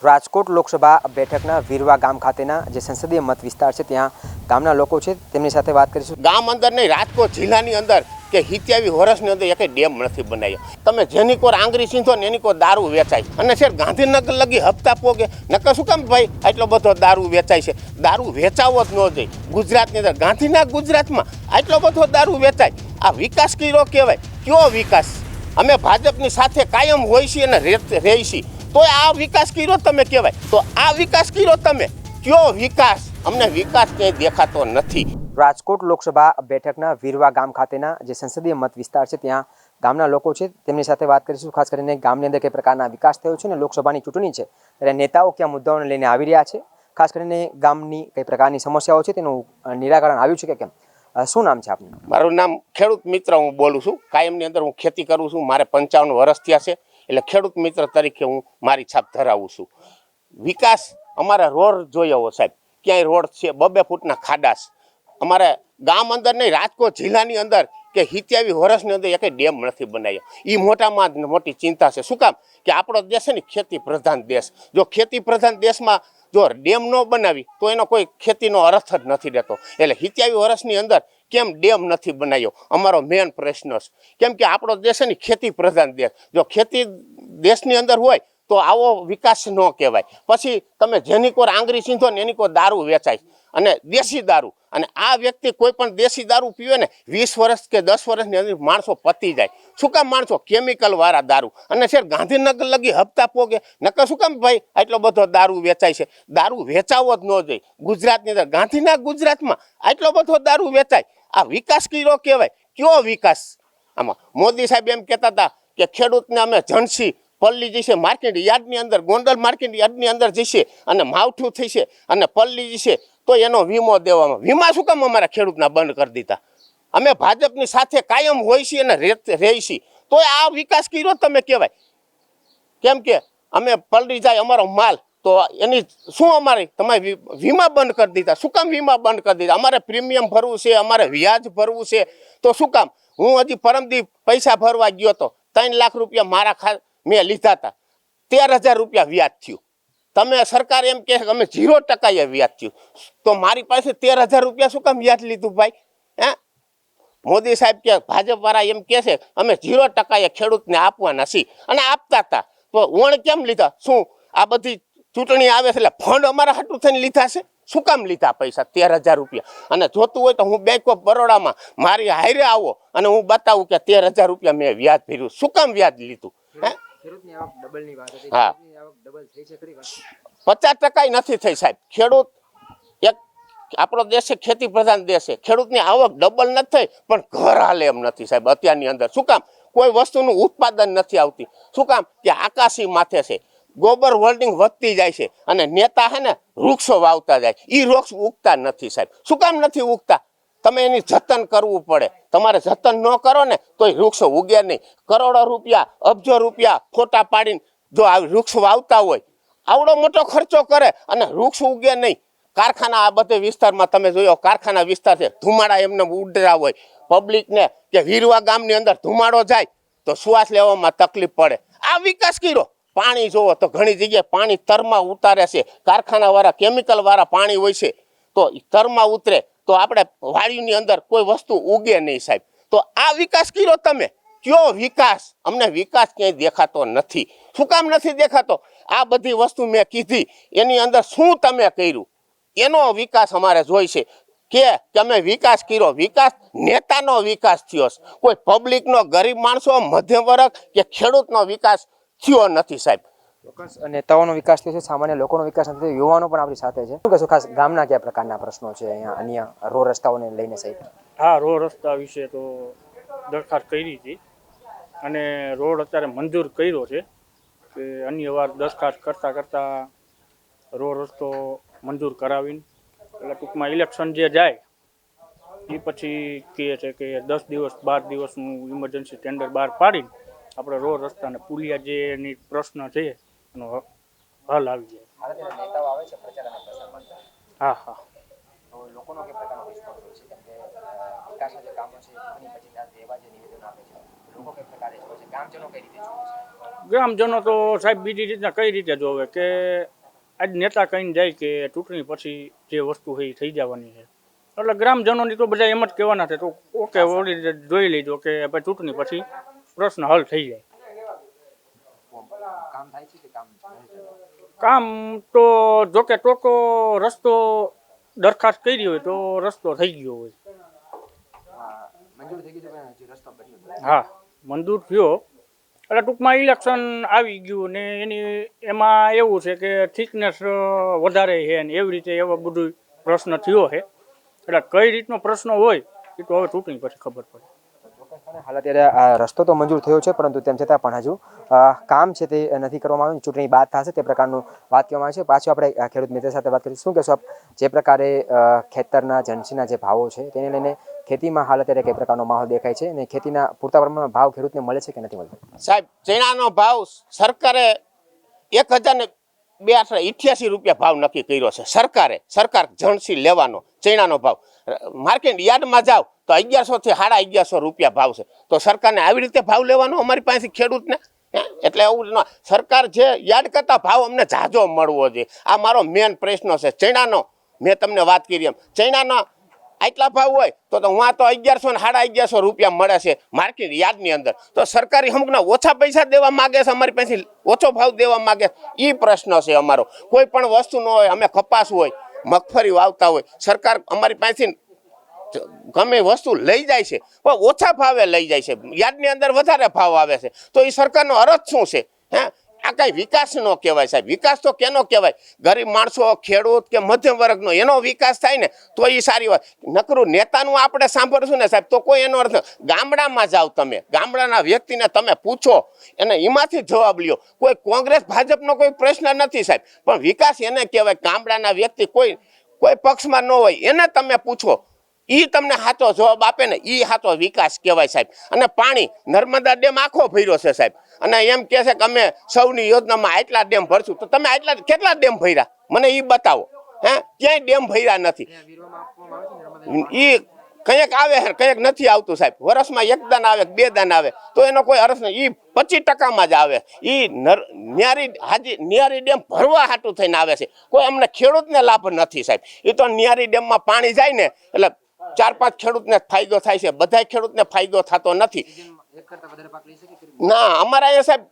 રાજકોટ લોકસભા બેઠકના વીરવા ગામ ખાતેના જે સંસદીય મત વિસ્તાર છે ત્યાં ગામના લોકો છે તેમની સાથે વાત કરીશું। ગામ અંદર નહીં, રાજકોટ જિલ્લાની અંદર કે 27 વર્ષની અંદર એક ડેમ નથી બનાવ્યો। તમે જેની કોર આંગળી સીંધો ને એની કોર દારૂ વેચાય અને છે ગાંધીનગર લગી હપ્તા પોગે નકર શું કામ ભાઈ આટલો બધો દારૂ વેચાય છે? દારૂ વેચાવો જ ન જોઈએ ગુજરાતની અંદર, ગાંધીના ગુજરાતમાં આટલો બધો દારૂ વેચાય। આ વિકાસ કર્યો કહેવાય? કયો વિકાસ? અમે ભાજપની સાથે કાયમ હોય છીએ અને રહી છીએ, તો આ વિકાસ કર્યો તમે કહેવાય? તો આ વિકાસ કર્યો તમે કયો વિકાસ? અમને વિકાસ ક્યાંય દેખાતો નથી। રાજકોટ લોકસભા બેઠકના વીરવા ગામ ખાતેના જે સંસદીય મત વિસ્તાર છે ત્યાં ગામના લોકો છે તેમની સાથે વાત કરીશું। ખાસ કરીને ગામની અંદર કઈ પ્રકારના વિકાસ થયો છે અને લોકસભાની ચૂંટણી છે ત્યારે નેતાઓ કયા મુદ્દાઓને લઈને આવી રહ્યા છે, ખાસ કરીને ગામની કઈ પ્રકારની સમસ્યાઓ છે તેનું નિરાકરણ આવ્યું છે કે કેમ? શું નામ છે આપનું? મારું નામ ખેડૂત મિત્ર, હું બોલું છું। કાયમની અંદર હું ખેતી કરું છું, મારે 55 વર્ષ થયા છે, એટલે ખેડૂત મિત્ર તરીકે હું મારી છાપ ધરાવું છું। વિકાસ અમારા રોડ જોયો સાહેબ, ક્યાંય રોડ છે 2 ફૂટના ખાડા છે। અમારે ગામ અંદર નહીં, રાજકોટ જિલ્લાની અંદર કે 27 વર્ષની અંદર એક ડેમ નથી બનાવ્યો। એ મોટામાં મોટી ચિંતા છે। શું કામ? કે આપણો દેશ છે ને ખેતી પ્રધાન દેશ, જો ખેતી પ્રધાન દેશમાં જો ડેમ ન બનાવી તો એનો કોઈ ખેતીનો અર્થ જ નથી રહેતો। એટલે 27 વર્ષની અંદર કેમ ડેમ નથી બનાવ્યો અમારો મેન પ્રશ્ન છે। કેમ કે આપણો દેશ છે ને ખેતી પ્રધાન દેશ, જો ખેતી દેશની અંદર હોય તો આવો વિકાસ ન કહેવાય। પછી તમે જેની કોર આંગળી સીંધો ને એની કોર દારૂ વેચાય અને દેશી દારૂ, અને આ વ્યક્તિ કોઈ પણ દેશી દારૂ પીવે ને 20 વર્ષ કે 10 વર્ષની અંદર માણસો પતી જાય। શું કામ માણસો? કેમિકલ વાળા દારૂ, અને છે ગાંધીનગર લગી હપ્તા પોગે નકર શું કામ ભાઈ આટલો બધો દારૂ વેચાય છે? દારૂ વેચાવો જ ન જોઈએ ગુજરાતની અંદર, ગાંધીના ગુજરાતમાં આટલો બધો દારૂ વેચાય। આ વિકાસ કર્યો કહેવાય? કયો વિકાસ? આમાં મોદી સાહેબ એમ કહેતા હતા કે ખેડૂતને અમે જણસી પલ્લી જશે માર્કેટ યાર્ડની અંદર, ગોંડલ માર્કેટ યાર્ડની અંદર જશે અને માવઠું થશે અને પલ્લી જશે તો એનો વીમો દેવામાં, વીમા શું કામ અમારા ખેડૂતના બંધ કરી દીધા? અમે ભાજપની સાથે કાયમ હોય છીએ અને રહી છીએ, તો આ વિકાસ કર્યો તમે કહેવાય? કેમ કે અમે પલળી જાય અમારો માલ તો એની શું અમારે તમારે વીમા બંધ કરી દીધા? શું કામ વીમા બંધ કરી દીધા? અમારે પ્રીમિયમ ભરવું છે, અમારે વ્યાજ ભરવું છે, તો શું કામ? હું હજી પરમદી પૈસા ભરવા ગયો તો 3 લાખ રૂપિયા મારા મેં લીધા હતા, 13,000 રૂપિયા વ્યાજ થયું। તમે સરકાર એમ કહે કે અમે 0% વ્યાજ થયું, તો મારી પાસે 13,000 રૂપિયા શું કામ વ્યાજ લીધું ભાઈ? હે, મોદી સાહેબ કે ભાજપ વાળા એમ કહે છે અમે 0% ખેડૂતને આપવાના છીએ, અને આપતા હતા તો ઓણ કેમ લીધા? શું આ બધી ચૂંટણી આવે છે એટલે ફંડ અમારા હાટું થઈને લીધા છે? શું કામ લીધા પૈસા 13,000 રૂપિયા? અને જોતું હોય તો હું બેંક ઓફ બરોડામાં મારી હારે આવો અને હું બતાવું કે 13,000 રૂપિયા મેં વ્યાજ ભર્યું। શું કામ વ્યાજ લીધું? હે, હા, 50% નથી થઈ સાહેબ। ખેડૂત એક આપણો દેશ છે ખેતી પ્રધાન દેશ છે, ખેડૂતની આવક ડબલ નથી થઈ પણ ઘર હાલે એમ નથી સાહેબ અત્યારની અંદર। શું કામ? કોઈ વસ્તુનું ઉત્પાદન નથી આવતી। શું કામ? કે આકાશી માથે છે, ગ્લોબલ વોર્મિંગ વધતી જાય છે અને નેતા હે ને વૃક્ષો વાવતા જાય, એ વૃક્ષ ઉગતા નથી સાહેબ। શું કામ નથી ઉગતા? તમે એની જતન કરવું પડે, તમારે જતન ન કરો ને તો એ વૃક્ષો ઉગે નહીં। કરોડો રૂપિયા, અબજો રૂપિયા ફોટા પાડીને જો આ વૃક્ષ વાવતા હોય, આવડો મોટો ખર્ચો કરે અને વૃક્ષ ઉગે નહીં। કારખાના આ બધે વિસ્તારમાં તમે જોયો, કારખાના વિસ્તાર છે, ધુમાડા એમને ઉડતા હોય, પબ્લિકને કે વીરવા ગામની અંદર ધુમાડો જાય તો શ્વાસ લેવામાં તકલીફ પડે। આ વિકાસ કર્યો? પાણી જોવો તો ઘણી જગ્યાએ પાણી તરમાં ઉતારે છે, કારખાના વાળા કેમિકલ વાળા પાણી હોય છે, તો તરમાં ઉતરે તો આપણે વાડીની અંદર કોઈ વસ્તુ ઉગે નહીં સાહેબ। તો આ વિકાસ કર્યો તમે કયો વિકાસ? અમને વિકાસ ક્યાંય દેખાતો નથી। શું કામ નથી દેખાતો? આ બધી વસ્તુ મેં કીધી એની અંદર શું તમે કર્યું એનો વિકાસ અમારે જોઈશે કે તમે વિકાસ કર્યો? વિકાસ નેતાનો વિકાસ થયો, કોઈ પબ્લિકનો, ગરીબ માણસો, મધ્યમ વર્ગ કે ખેડૂતનો વિકાસ થયો નથી સાહેબ। ચોક્કસ નેતાઓનો વિકાસ થયો છે, સામાન્ય લોકોનો વિકાસ નથી થયો, યુવાનો પણ આપણી સાથે છે। શું કહેશો? ખાસ ગામના કયા પ્રકારના પ્રશ્નો છે અહીંયા અન્ય રોડ રસ્તાઓને લઈને સાહેબ? હા, રોડ રસ્તા વિશે તો દરખાસ્ત કરી હતી અને રોડ અત્યારે મંજૂર કર્યો છે કે અન્ય વાર દરખાસ્ત કરતાં રોડ રસ્તો મંજૂર કરાવીને, એટલે ટૂંકમાં ઇલેક્શન જે જાય એ પછી કહે છે કે 10 દિવસ 12 દિવસનું ઇમરજન્સી ટેન્ડર બહાર પાડીને આપણે રોડ રસ્તાને પુલિયા જે એની પ્રશ્ન છે એનો હલ આવી જાય। હા હા, લોકોનો કે પ્રકારનો રિસ્પોન્સ હોય છે, કેમ કે વિકાસના જે કામો છે ચૂંટણી પછી એવા જે નિવેદનો આપે છે, લોકો કઈ પ્રકારે જોવે છે, ગામજનો કઈ રીતે જોવે છે? ગ્રામજનો તો સાહેબ બીજી રીતના કઈ રીતે જોવે કે આજ નેતા કહીને જાય કે ચૂંટણી પછી જે વસ્તુ હોય એ થઈ જવાની છે, એટલે ગ્રામજનોની તો બધા એમ જ કહેવાના છે તો ઓકે ઓલી જોઈ લેજો કે ભાઈ ચૂંટણી પછી પ્રશ્ન હલ થઈ જાય. કામ થાય છે કે કામ કામ તો જોકે ટોકો રસ્તો દરખાસ્ત કરી હોય તો રસ્તો થઈ ગયો હોય. મંજૂર થઈ ગયું છે પણ હજી રસ્તો બન્યો નથી. હા, મંજૂર થયો એટલે ટૂંકમાં ઇલેક્શન આવી ગયું ને એમાં એવું છે કે થિકનેસ વધારે છે ને એવી રીતે એવો બધું પ્રશ્ન થયો છે, એટલે કઈ રીતનો પ્રશ્ન હોય એ તો હવે ચૂંટણી પછી ખબર પડે. હાલ અત્યારે આ રસ્તો તો મંજૂર થયો છે પરંતુ તેમ છતાં પણ હજુ કામ છે તે નથી કરવામાં આવ્યું. ચૂંટણી બાદ થશે તે પ્રકારનું વાત કરવામાં આવે છે. પાછું આપણે ખેડૂત મિત્ર સાથે વાત કરીશું. શું કહેશો આપ, જે પ્રકારે ખેતરના જણસીના જે ભાવો છે તેને લઈને ખેતીમાં હાલ અત્યારે કઈ પ્રકારનો માહોલ દેખાય છે અને ખેતીના પૂરતા પ્રમાણમાં ભાવ ખેડૂતને મળે છે કે નથી મળતો? સાહેબ, ચણાનો ભાવ સરકારે 1088 રૂપિયા ભાવ નક્કી કર્યો છે. સરકાર જણસી લેવાનો ચણાનો ભાવ માર્કેટ યાર્ડમાં જાવ તો 1100 થી 1150 રૂપિયા ભાવ છે. તો સરકારને આવી રીતે ભાવ લેવાનો અમારી પાસેથી ખેડૂતને? એટલે એવું સરકાર જે યાર્ડ કરતા ભાવ અમને ઝાઝો મળવો જોઈએ. આ મારો મેન પ્રશ્ન છે. ચણાનો મેં તમને વાત કરી એમ ચણાનો આટલા ભાવ હોય તો હું તો 1100 ને 1150 રૂપિયા મળે છે માર્કેટ યાર્ડની અંદર. તો સરકારી અમુકના ઓછા પૈસા દેવા માગે છે, અમારી પાસે ઓછો ભાવ દેવા માગે, એ પ્રશ્ન છે અમારો. કોઈ પણ વસ્તુ ન હોય, અમે કપાસ હોય, મગફળી વાવતા હોય, સરકાર અમારી પાસેથી ગમે વસ્તુ લઈ જાય છે પણ ઓછા ભાવે લઈ જાય છે, યાર્ડની અંદર વધારે ભાવ આવે છે. તો એ સરકારનો અરજ શું છે? આ કઈ વિકાસ નો કહેવાય સાહેબ. વિકાસ તો કેનો કહેવાય? ગરીબ માણસો, ખેડૂત કે મધ્યમ વર્ગનો એનો વિકાસ થાય ને તો એ સારી વાત. નકરું નેતાનું આપણે સાંભળશું ને સાહેબ તો કોઈ એનો અર્થ. ગામડામાં જાઓ તમે, ગામડાના વ્યક્તિને તમે પૂછો એને એમાંથી જવાબ લ્યો. કોઈ કોંગ્રેસ ભાજપનો કોઈ પ્રશ્ન નથી સાહેબ, પણ વિકાસ એને કહેવાય. ગામડાના વ્યક્તિ કોઈ પક્ષમાં ન હોય એને તમે પૂછો, ઈ તમને સાચો જવાબ આપે ને ઈ સાચો વિકાસ કહેવાય સાહેબ. અને પાણી નર્મદા ડેમ આખો ભર્યો છે સાહેબ, અને એમ કહે છે કે અમે સૌની યોજનામાં આટલા ડેમ ભરશું. તો તમે કેટલા ડેમ ભર્યા મને ઈ બતાવો. ક્યાંય ડેમ ભર્યા નથી. ઈ કંઈક આવે છે કંઈક નથી આવતું સાહેબ. વર્ષમાં 1 દાન આવે 2 દાન આવે તો એનો કોઈ અર્થ નહીં. ઈ 25% જ આવે. ઈ નિયારી ડેમ ભરવા હાટું થઈને આવે છે. કોઈ અમને ખેડૂતને લાભ નથી સાહેબ. એ તો નિયારી ડેમમાં પાણી જાય ને એટલે 4-5 ખેડૂતને ફાયદો થાય છે, બધા ખેડૂતને ફાયદો થતો નથી. ના, અમારા અહીંયા સાહેબ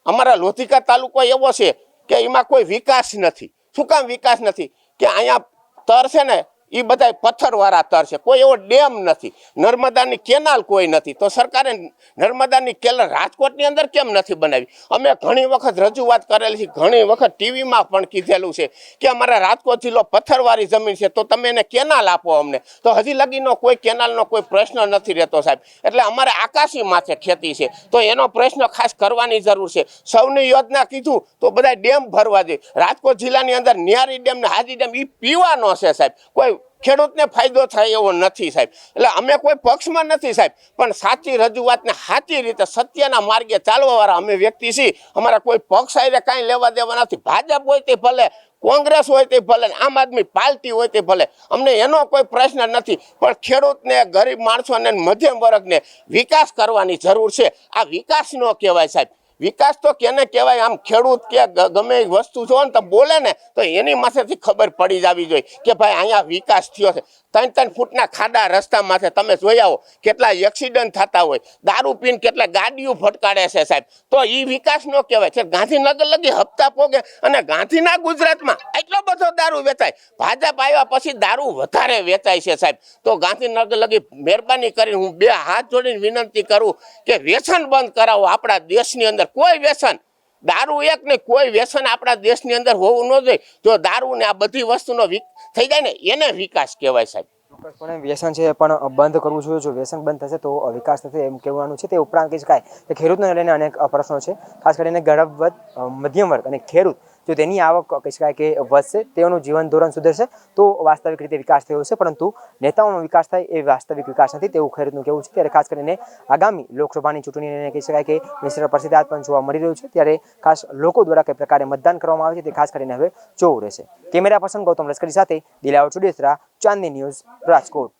અમારા લોધિકા તાલુકો એવો છે કે એમાં કોઈ વિકાસ નથી. શું કામ વિકાસ નથી? કે અહીંયા તર છે ને એ બધા પથ્થરવાળા તર છે, કોઈ એવો ડેમ નથી, નર્મદાની કેનાલ કોઈ નથી. તો સરકારે નર્મદાની કેનાલ રાજકોટની અંદર કેમ નથી બનાવી? અમે ઘણી વખત રજૂઆત કરેલી છે, ઘણી વખત ટીવીમાં પણ કીધેલું છે કે અમારા રાજકોટ જિલ્લો પથ્થરવાળી જમીન છે તો તમે એને કેનાલ આપો અમને. તો હજી લગીનો કોઈ કેનાલનો કોઈ પ્રશ્ન નથી રહેતો સાહેબ. એટલે અમારે આકાશી માથે ખેતી છે તો એનો પ્રશ્ન ખાસ કરવાની જરૂર છે. સૌની યોજના કીધું તો બધા ડેમ ભરવા દે. રાજકોટ જિલ્લાની અંદર નિયારી ડેમ ને હાજી ડેમ એ પીવાનો છે સાહેબ, કોઈ ખેડૂતને ફાયદો થાય એવો નથી સાહેબ. એટલે અમે કોઈ પક્ષમાં નથી સાહેબ, પણ સાચી રજૂઆતને સાચી રીતે સત્યના માર્ગે ચાલવાવાળા અમે વ્યક્તિ છીએ. અમારા કોઈ પક્ષ આવીને કાંઈ લેવા દેવા નથી. ભાજપ હોય તે ભલે, કોંગ્રેસ હોય તે ભલે, આમ આદમી પાર્ટી હોય તે ભલે, અમને એનો કોઈ પ્રશ્ન નથી. પણ ખેડૂતને, ગરીબ માણસોને, મધ્યમ વર્ગને વિકાસ કરવાની જરૂર છે. આ વિકાસ નો કહેવાય સાહેબ. વિકાસ તો કેને કહેવાય? આમ ખેડૂત કે ગમે એ વસ્તુ જો ને તો બોલે ને તો એની માથેથી ખબર પડી જવી જોઈએ કે ભાઈ અહીંયા વિકાસ થયો છે. 3-3 ફૂટના ખાડા રસ્તા માથે તમે જોઈ આવો કેટલા એક્સિડન્ટ થતા હોય, દારૂ પીને કેટલા ગાડીઓ ફટકાડે છે સાહેબ. તો એ વિકાસ નો કહેવાય છે. ગાંધીનગર લગી હપ્તા પોગે અને ગાંધીના ગુજરાતમાં એટલો બધો દારૂ વેચાય. ભાજપ આવ્યા પછી દારૂ વધારે વેચાય છે સાહેબ. તો ગાંધીનગર લગી મહેરબાની કરીને હું 2 હાથ જોડીને વિનંતી કરું કે વ્યસન બંધ કરાવો આપણા દેશની અંદર. કોઈ વ્યસન, દારૂ એક નહીં, કોઈ વ્યસન આપણા દેશની અંદર હોવું ન જોઈએ. જો દારૂ ને આ બધી વસ્તુનો થઈ જાય ને એને વિકાસ કહેવાય સાહેબ. ચોક્કસપણે વ્યસન છે પણ બંધ કરવું જોઈએ. જો વ્યસન બંધ થશે તો વિકાસ થશે એમ કહેવાનું છે. તે ઉપરાંત કહી શકાય કે ખેડૂતને લઈને અનેક પ્રશ્નો છે, ખાસ કરીને ગરીબ વર્ગ, મધ્યમ વર્ગ અને ખેડૂત જો તેની આવક કહી શકાય કે વધશે, તેઓનું જીવન ધોરણ સુધરશે તો વાસ્તવિક રીતે વિકાસ થયો છે. પરંતુ નેતાઓનો વિકાસ થાય એ વાસ્તવિક વિકાસ નથી તેવું ખેડૂતનું કહેવું છે. ત્યારે ખાસ કરીને આગામી લોકસભાની ચૂંટણીને કહી શકાય કે મિશ્ર પ્રતિસાદ પણ જોવા મળી રહ્યું છે. ત્યારે ખાસ લોકો દ્વારા કઈ પ્રકારે મતદાન કરવામાં આવે છે તે ખાસ કરીને હવે જોવું રહેશે. કેમેરા પર્સન ગૌતમ લશ્કરી સાથે દિલાવર ચુડેસરા, ચાંદની ન્યૂઝ, રાજકોટ.